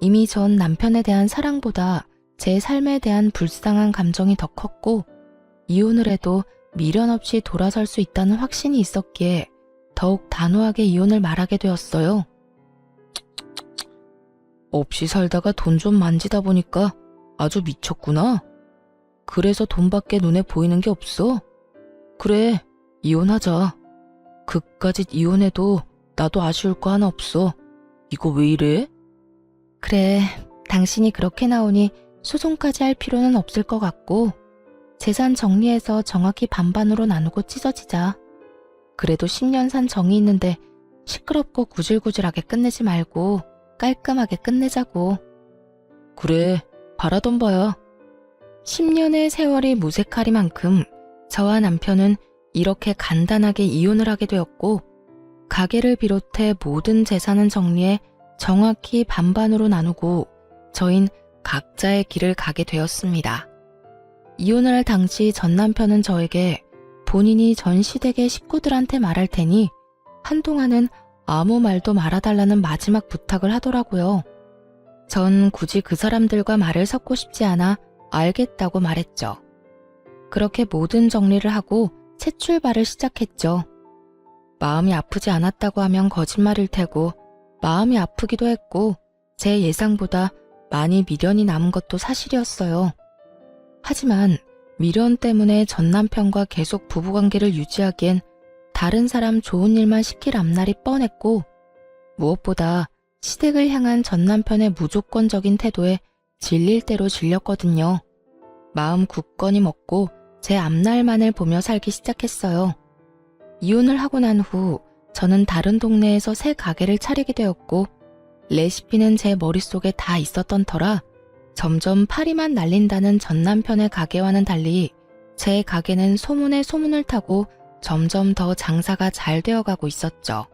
이미 전 남편에 대한 사랑보다 제 삶에 대한 불쌍한 감정이 더 컸고 이혼을 해도 미련 없이 돌아설 수 있다는 확신이 있었기에 더욱 단호하게 이혼을 말하게 되었어요. 없이 살다가 돈 좀 만지다 보니까 아주 미쳤구나. 그래서 돈밖에 눈에 보이는 게 없어? 그래, 이혼하자. 그까짓 이혼해도 나도 아쉬울 거 하나 없어. 이거 왜 이래? 그래, 당신이 그렇게 나오니 소송까지 할 필요는 없을 것 같고 재산 정리해서 정확히 반반으로 나누고 찢어지자. 그래도 10년 산 정이 있는데 시끄럽고 구질구질하게 끝내지 말고 깔끔하게 끝내자고. 그래, 바라던 바야. 10년의 세월이 무색하리만큼 저와 남편은 이렇게 간단하게 이혼을 하게 되었고 가게를 비롯해 모든 재산은 정리해 정확히 반반으로 나누고 저흰 각자의 길을 가게 되었습니다. 이혼을 할 당시 전 남편은 저에게 본인이 전 시댁의 식구들한테 말할 테니 한동안은 아무 말도 말아달라는 마지막 부탁을 하더라고요. 전 굳이 그 사람들과 말을 섞고 싶지 않아 알겠다고 말했죠. 그렇게 모든 정리를 하고 새 출발을 시작했죠. 마음이 아프지 않았다고 하면 거짓말일 테고 마음이 아프기도 했고 제 예상보다 많이 미련이 남은 것도 사실이었어요. 하지만 미련 때문에 전 남편과 계속 부부관계를 유지하기엔 다른 사람 좋은 일만 시킬 앞날이 뻔했고 무엇보다 시댁을 향한 전 남편의 무조건적인 태도에 질릴 대로 질렸거든요. 마음 굳건히 먹고 제 앞날만을 보며 살기 시작했어요. 이혼을 하고 난 후 저는 다른 동네에서 새 가게를 차리게 되었고 레시피는 제 머릿속에 다 있었던 터라 점점 파리만 날린다는 전 남편의 가게와는 달리 제 가게는 소문에 소문을 타고 점점 더 장사가 잘 되어가고 있었죠.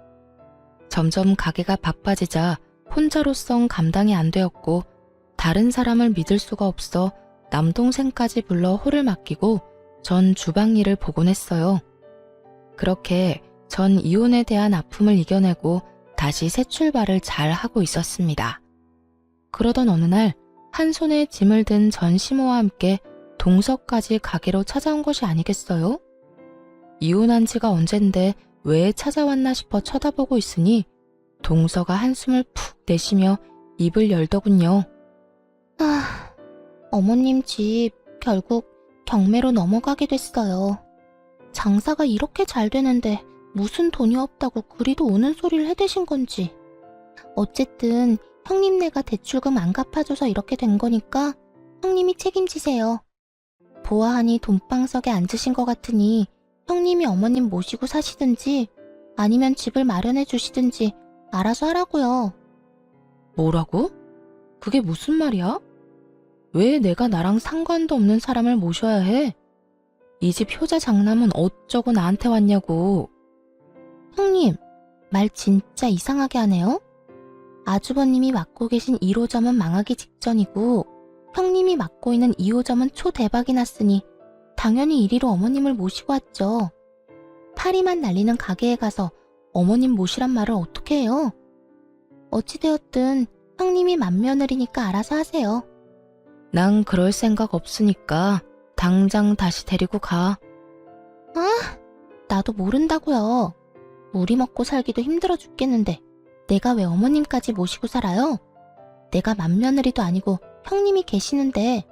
점점 가게가 바빠지자 혼자로선 감당이 안 되었고 다른 사람을 믿을 수가 없어 남동생까지 불러 홀을 맡기고 전 주방 일을 보곤 했어요. 그렇게 전 이혼에 대한 아픔을 이겨내고 다시 새 출발을 잘 하고 있었습니다. 그러던 어느 날 한 손에 짐을 든 전 시모와 함께 동서까지 가게로 찾아온 것이 아니겠어요? 이혼한 지가 언젠데 왜 찾아왔나 싶어 쳐다보고 있으니 동서가 한숨을 푹 내쉬며 입을 열더군요. 어머님 집 결국 경매로 넘어가게 됐어요. 장사가 이렇게 잘 되는데 무슨 돈이 없다고 그리도 오는 소리를 해대신 건지. 어쨌든 형님네가 대출금 안 갚아줘서 이렇게 된 거니까 형님이 책임지세요. 보아하니 돈방석에 앉으신 것 같으니 형님이 어머님 모시고 사시든지 아니면 집을 마련해 주시든지 알아서 하라고요. 뭐라고? 그게 무슨 말이야? 왜 내가 나랑 상관도 없는 사람을 모셔야 해? 이 집 효자 장남은 어쩌고 나한테 왔냐고. 형님, 말 진짜 이상하게 하네요. 아주버님이 맡고 계신 1호점은 망하기 직전이고 형님이 맡고 있는 2호점은 초대박이 났으니 당연히 이리로 어머님을 모시고 왔죠. 파리만 날리는 가게에 가서 어머님 모시란 말을 어떻게 해요? 어찌되었든 형님이 맏며느리니까 알아서 하세요. 난 그럴 생각 없으니까 당장 다시 데리고 가. 나도 모른다고요. 우리 먹고 살기도 힘들어 죽겠는데 내가 왜 어머님까지 모시고 살아요? 내가 맏며느리도 아니고 형님이 계시는데.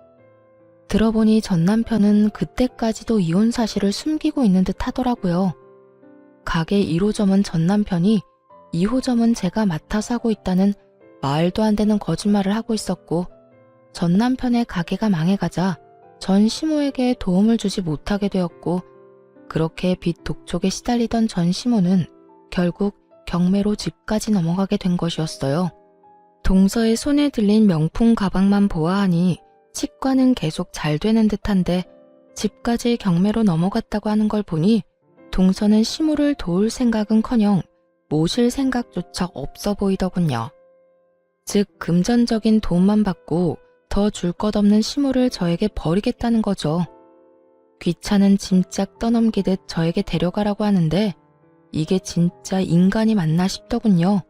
들어보니 전 남편은 그때까지도 이혼 사실을 숨기고 있는 듯 하더라고요. 가게 1호점은 전 남편이 2호점은 제가 맡아서 하고 있다는 말도 안 되는 거짓말을 하고 있었고 전 남편의 가게가 망해가자 전 시모에게 도움을 주지 못하게 되었고 그렇게 빚 독촉에 시달리던 전 시모는 결국 경매로 집까지 넘어가게 된 것이었어요. 동서의 손에 들린 명품 가방만 보아하니 치과는 계속 잘 되는 듯한데 집까지 경매로 넘어갔다고 하는 걸 보니 동서는 시모를 도울 생각은커녕 모실 생각조차 없어 보이더군요. 즉 금전적인 도움만 받고 더 줄 것 없는 시무를 저에게 버리겠다는 거죠. 귀찮은 짐짝 떠넘기듯 저에게 데려가라고 하는데 이게 진짜 인간이 맞나 싶더군요.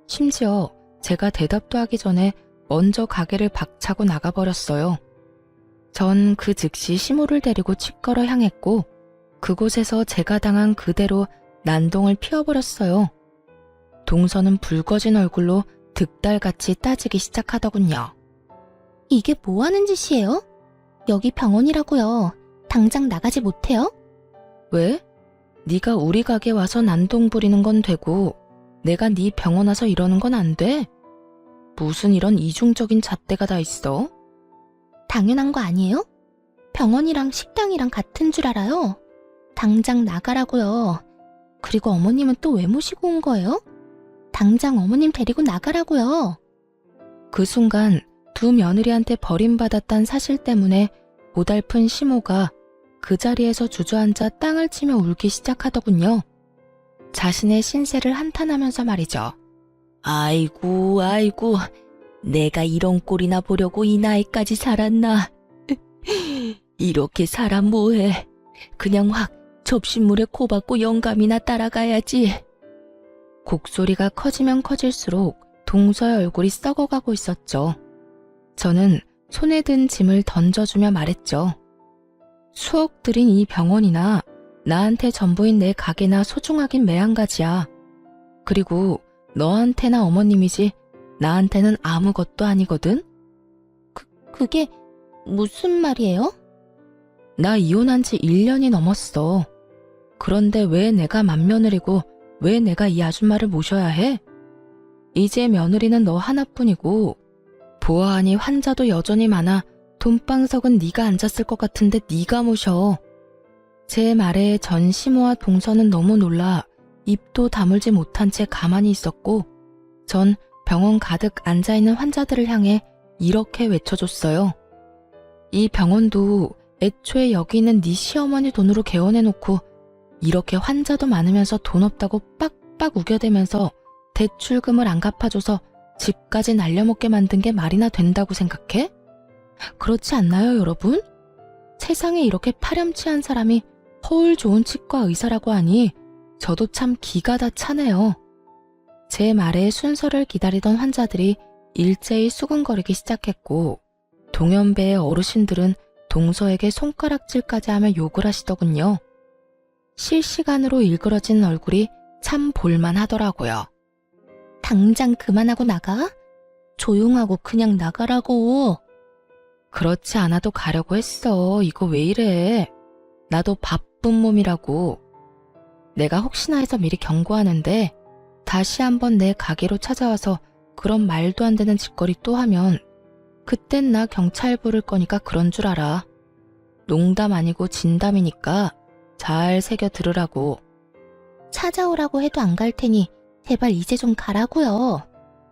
심지어 제가 대답도 하기 전에 먼저 가게를 박차고 나가버렸어요. 전 그 즉시 시무를 데리고 치과로 향했고 그곳에서 제가 당한 그대로 난동을 피워버렸어요. 동서는 붉어진 얼굴로 득달같이 따지기 시작하더군요. 이게 뭐 하는 짓이에요? 여기 병원이라고요. 당장 나가지 못해요? 왜? 네가 우리 가게 와서 난동 부리는 건 되고 내가 네 병원 와서 이러는 건 안 돼? 무슨 이런 이중적인 잣대가 다 있어? 당연한 거 아니에요? 병원이랑 식당이랑 같은 줄 알아요. 당장 나가라고요. 그리고 어머님은 또 왜 모시고 온 거예요? 당장 어머님 데리고 나가라고요. 그 순간 두 며느리한테 버림받았단 사실 때문에 고달픈 시모가 그 자리에서 주저앉아 땅을 치며 울기 시작하더군요. 자신의 신세를 한탄하면서 말이죠. 아이고 아이고 내가 이런 꼴이나 보려고 이 나이까지 살았나. 이렇게 살아 뭐해. 그냥 확 접신물에 코 박고 영감이나 따라가야지. 곡소리가 커지면 커질수록 동서의 얼굴이 썩어가고 있었죠. 저는 손에 든 짐을 던져주며 말했죠. 수억 들인 이 병원이나 나한테 전부인 내 가게나 소중하긴 매한가지야. 그리고 너한테나 어머님이지 나한테는 아무것도 아니거든? 그게 무슨 말이에요? 나 이혼한 지 1년이 넘었어. 그런데 왜 내가 맏며느리고 왜 내가 이 아줌마를 모셔야 해? 이제 며느리는 너 하나뿐이고 보아하니 환자도 여전히 많아 돈방석은 네가 앉았을 것 같은데 네가 모셔. 제 말에 전 시모와 동서는 너무 놀라 입도 다물지 못한 채 가만히 있었고 전 병원 가득 앉아있는 환자들을 향해 이렇게 외쳐줬어요. 이 병원도 애초에 여기 있는 네 시어머니 돈으로 개원해놓고 이렇게 환자도 많으면서 돈 없다고 빡빡 우겨대면서 대출금을 안 갚아줘서 집까지 날려먹게 만든 게 말이나 된다고 생각해? 그렇지 않나요, 여러분? 세상에 이렇게 파렴치한 사람이 허울 좋은 치과 의사라고 하니 저도 참 기가 다 차네요. 제 말에 순서를 기다리던 환자들이 일제히 수근거리기 시작했고 동연배의 어르신들은 동서에게 손가락질까지 하며 욕을 하시더군요. 실시간으로 일그러진 얼굴이 참 볼만하더라고요. 당장 그만하고 나가? 조용하고 그냥 나가라고. 그렇지 않아도 가려고 했어. 이거 왜 이래? 나도 바쁜 몸이라고. 내가 혹시나 해서 미리 경고하는데 다시 한번 내 가게로 찾아와서 그런 말도 안 되는 짓거리 또 하면 그땐 나 경찰 부를 거니까 그런 줄 알아. 농담 아니고 진담이니까 잘 새겨 들으라고. 찾아오라고 해도 안 갈 테니 제발 이제 좀 가라고요.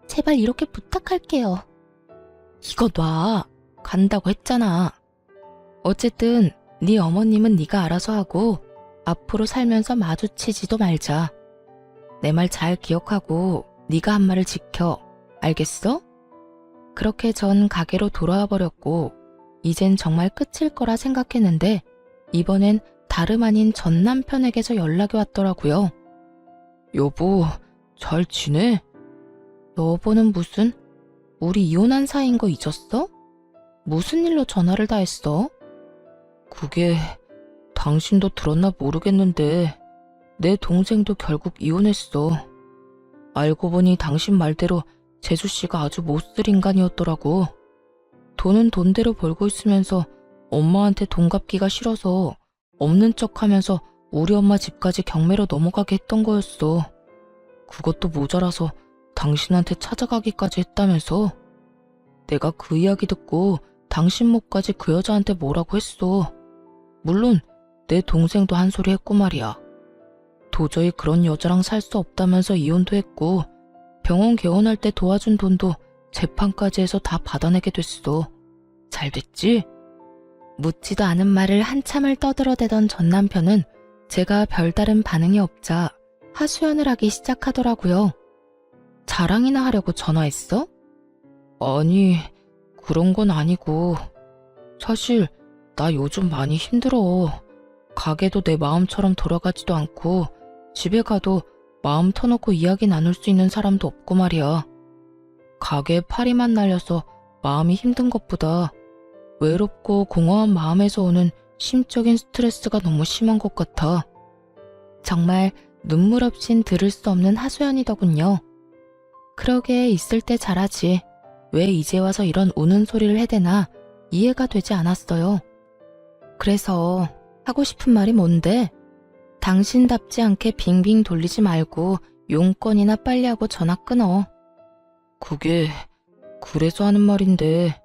제발 이렇게 부탁할게요. 이거 놔. 간다고 했잖아. 어쨌든 네 어머님은 네가 알아서 하고 앞으로 살면서 마주치지도 말자. 내 말 잘 기억하고 네가 한 말을 지켜. 알겠어? 그렇게 전 가게로 돌아와 버렸고 이젠 정말 끝일 거라 생각했는데 이번엔 다름 아닌 전 남편에게서 연락이 왔더라고요. 여보, 잘 지내? 여보는 무슨? 우리 이혼한 사이인 거 잊었어? 무슨 일로 전화를 다 했어? 그게 당신도 들었나 모르겠는데 내 동생도 결국 이혼했어. 알고 보니 당신 말대로 재수씨가 아주 못쓸 인간이었더라고. 돈은 돈대로 벌고 있으면서 엄마한테 돈 갚기가 싫어서 없는 척하면서 우리 엄마 집까지 경매로 넘어가게 했던 거였어. 그것도 모자라서 당신한테 찾아가기까지 했다면서. 내가 그 이야기 듣고 당신 목까지 그 여자한테 뭐라고 했어. 물론 내 동생도 한 소리 했고 말이야. 도저히 그런 여자랑 살 수 없다면서 이혼도 했고 병원 개원할 때 도와준 돈도 재판까지 해서 다 받아내게 됐어. 잘 됐지? 묻지도 않은 말을 한참을 떠들어대던 전 남편은 제가 별다른 반응이 없자 하소연을 하기 시작하더라고요. 자랑이나 하려고 전화했어? 아니, 그런 건 아니고 사실 나 요즘 많이 힘들어. 가게도 내 마음처럼 돌아가지도 않고 집에 가도 마음 터놓고 이야기 나눌 수 있는 사람도 없고 말이야. 가게에 파리만 날려서 마음이 힘든 것보다 외롭고 공허한 마음에서 오는 심적인 스트레스가 너무 심한 것 같아. 정말 눈물 없인 들을 수 없는 하소연이더군요. 그러게 있을 때 잘하지. 왜 이제 와서 이런 우는 소리를 해대나 이해가 되지 않았어요. 그래서 하고 싶은 말이 뭔데? 당신답지 않게 빙빙 돌리지 말고 용건이나 빨리 하고 전화 끊어. 그게 그래서 하는 말인데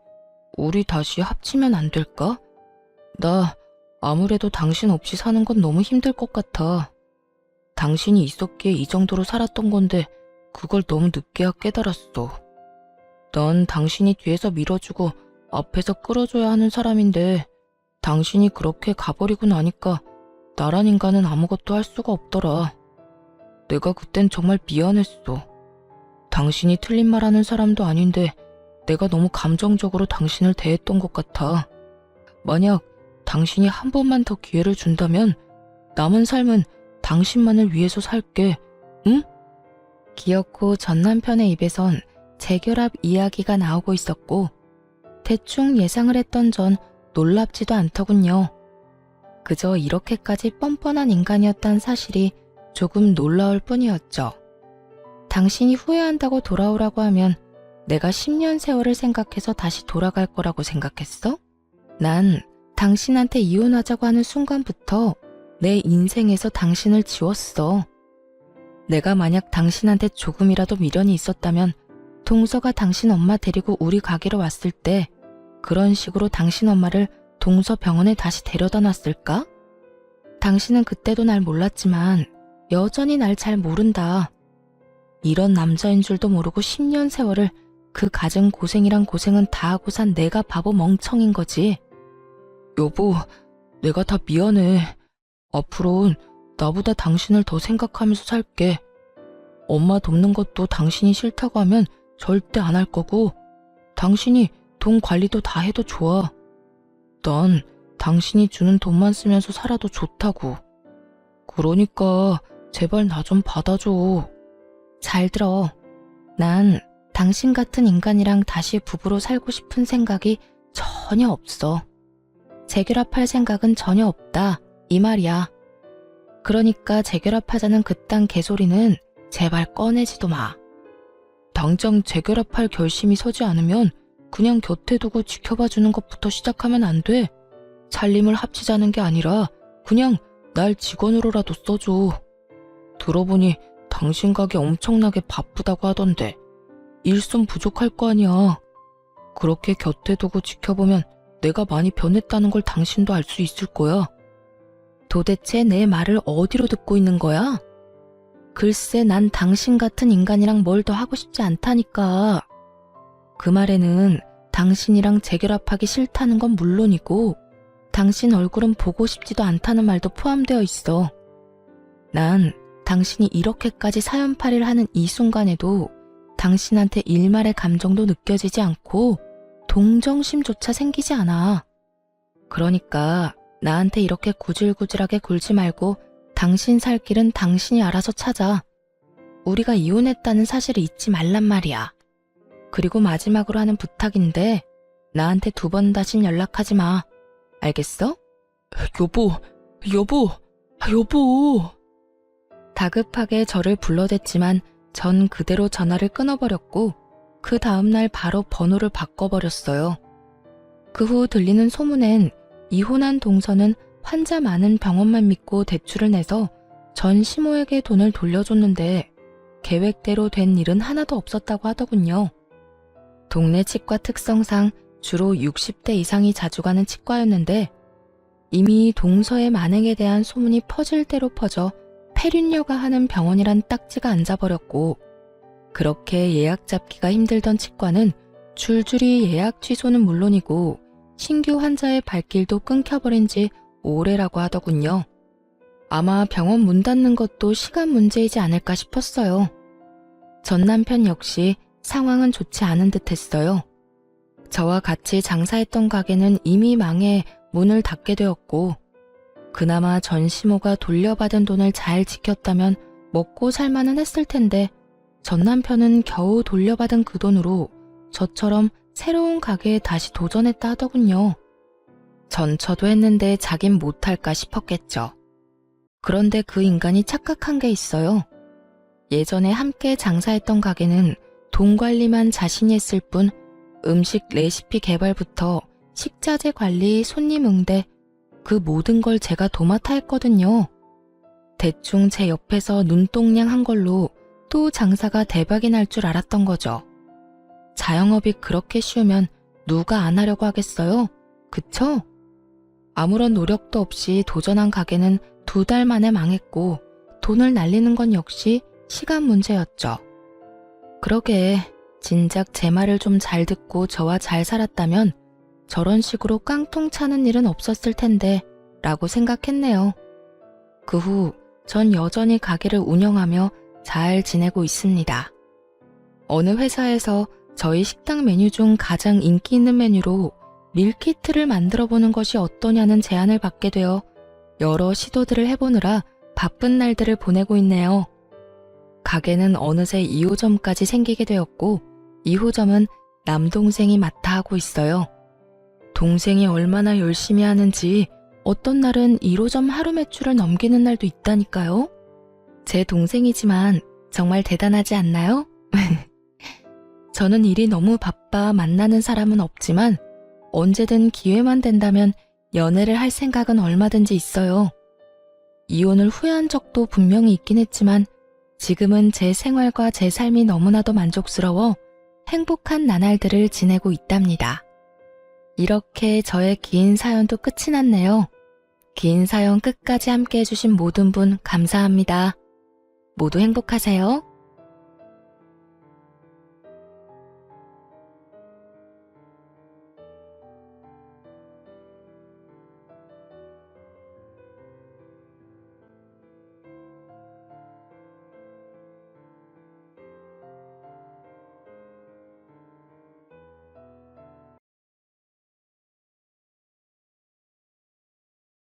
우리 다시 합치면 안 될까? 나 아무래도 당신 없이 사는 건 너무 힘들 것 같아. 당신이 있었기에 이 정도로 살았던 건데 그걸 너무 늦게야 깨달았어. 난 당신이 뒤에서 밀어주고 앞에서 끌어줘야 하는 사람인데 당신이 그렇게 가버리고 나니까 나란 인간은 아무것도 할 수가 없더라. 내가 그땐 정말 미안했어. 당신이 틀린 말하는 사람도 아닌데 내가 너무 감정적으로 당신을 대했던 것 같아. 만약 당신이 한 번만 더 기회를 준다면 남은 삶은 당신만을 위해서 살게, 응? 기어코 전 남편의 입에선 재결합 이야기가 나오고 있었고 대충 예상을 했던 전 놀랍지도 않더군요. 그저 이렇게까지 뻔뻔한 인간이었다는 사실이 조금 놀라울 뿐이었죠. 당신이 후회한다고 돌아오라고 하면 내가 10년 세월을 생각해서 다시 돌아갈 거라고 생각했어? 난 당신한테 이혼하자고 하는 순간부터 내 인생에서 당신을 지웠어. 내가 만약 당신한테 조금이라도 미련이 있었다면 동서가 당신 엄마 데리고 우리 가게로 왔을 때 그런 식으로 당신 엄마를 동서 병원에 다시 데려다 놨을까? 당신은 그때도 날 몰랐지만 여전히 날 잘 모른다. 이런 남자인 줄도 모르고 10년 세월을 그 갖은 고생이란 고생은 다 하고 산 내가 바보 멍청인 거지. 여보, 내가 다 미안해. 앞으로는 나보다 당신을 더 생각하면서 살게. 엄마 돕는 것도 당신이 싫다고 하면 절대 안 할 거고 당신이 돈 관리도 다 해도 좋아. 난 당신이 주는 돈만 쓰면서 살아도 좋다고. 그러니까 제발 나 좀 받아줘. 잘 들어. 난 당신 같은 인간이랑 다시 부부로 살고 싶은 생각이 전혀 없어. 재결합할 생각은 전혀 없다. 이 말이야. 그러니까 재결합하자는 그딴 개소리는 제발 꺼내지도 마. 당장 재결합할 결심이 서지 않으면 그냥 곁에 두고 지켜봐주는 것부터 시작하면 안 돼. 살림을 합치자는 게 아니라 그냥 날 직원으로라도 써줘. 들어보니 당신 가게 엄청나게 바쁘다고 하던데 일손 부족할 거 아니야. 그렇게 곁에 두고 지켜보면 내가 많이 변했다는 걸 당신도 알 수 있을 거야. 도대체 내 말을 어디로 듣고 있는 거야? 글쎄 난 당신 같은 인간이랑 뭘 더 하고 싶지 않다니까. 그 말에는 당신이랑 재결합하기 싫다는 건 물론이고 당신 얼굴은 보고 싶지도 않다는 말도 포함되어 있어. 난 당신이 이렇게까지 사연팔이를 하는 이 순간에도 당신한테 일말의 감정도 느껴지지 않고 동정심조차 생기지 않아. 그러니까 나한테 이렇게 구질구질하게 굴지 말고 당신 살 길은 당신이 알아서 찾아. 우리가 이혼했다는 사실을 잊지 말란 말이야. 그리고 마지막으로 하는 부탁인데 나한테 2번 다신 연락하지 마. 알겠어? 여보. 다급하게 저를 불러댔지만 전 그대로 전화를 끊어버렸고 그 다음날 바로 번호를 바꿔버렸어요. 그 후 들리는 소문엔 이혼한 동서는 환자 많은 병원만 믿고 대출을 내서 전 시모에게 돈을 돌려줬는데 계획대로 된 일은 하나도 없었다고 하더군요. 동네 치과 특성상 주로 60대 이상이 자주 가는 치과였는데 이미 동서의 만행에 대한 소문이 퍼질 대로 퍼져 폐륜녀가 하는 병원이란 딱지가 앉아버렸고 그렇게 예약 잡기가 힘들던 치과는 줄줄이 예약 취소는 물론이고 신규 환자의 발길도 끊겨버린 지 오래라고 하더군요. 아마 병원 문 닫는 것도 시간 문제이지 않을까 싶었어요. 전 남편 역시 상황은 좋지 않은 듯 했어요. 저와 같이 장사했던 가게는 이미 망해 문을 닫게 되었고, 그나마 전시모가 돌려받은 돈을 잘 지켰다면 먹고 살만은 했을 텐데, 전 남편은 겨우 돌려받은 그 돈으로 저처럼 새로운 가게에 다시 도전했다 하더군요. 전처도 했는데 자긴 못할까 싶었겠죠. 그런데 그 인간이 착각한 게 있어요. 예전에 함께 장사했던 가게는 돈 관리만 자신이 했을 뿐 음식 레시피 개발부터 식자재 관리, 손님 응대, 그 모든 걸 제가 도맡아 했거든요. 대충 제 옆에서 눈동냥 한 걸로 또 장사가 대박이 날 줄 알았던 거죠. 자영업이 그렇게 쉬우면 누가 안 하려고 하겠어요? 그쵸? 아무런 노력도 없이 도전한 가게는 2달 만에 망했고, 돈을 날리는 건 역시 시간 문제였죠. 그러게 진작 제 말을 좀 잘 듣고 저와 잘 살았다면 저런 식으로 깡통 차는 일은 없었을 텐데 라고 생각했네요. 그 후 전 여전히 가게를 운영하며 잘 지내고 있습니다. 어느 회사에서 저희 식당 메뉴 중 가장 인기 있는 메뉴로 밀키트를 만들어 보는 것이 어떠냐는 제안을 받게 되어 여러 시도들을 해보느라 바쁜 날들을 보내고 있네요. 가게는 어느새 2호점까지 생기게 되었고, 2호점은 남동생이 맡아 하고 있어요. 동생이 얼마나 열심히 하는지 어떤 날은 1호점 하루 매출을 넘기는 날도 있다니까요. 제 동생이지만 정말 대단하지 않나요? 저는 일이 너무 바빠 만나는 사람은 없지만 언제든 기회만 된다면 연애를 할 생각은 얼마든지 있어요. 이혼을 후회한 적도 분명히 있긴 했지만 지금은 제 생활과 제 삶이 너무나도 만족스러워 행복한 나날들을 지내고 있답니다. 이렇게 저의 긴 사연도 끝이 났네요. 긴 사연 끝까지 함께 해주신 모든 분 감사합니다. 모두 행복하세요.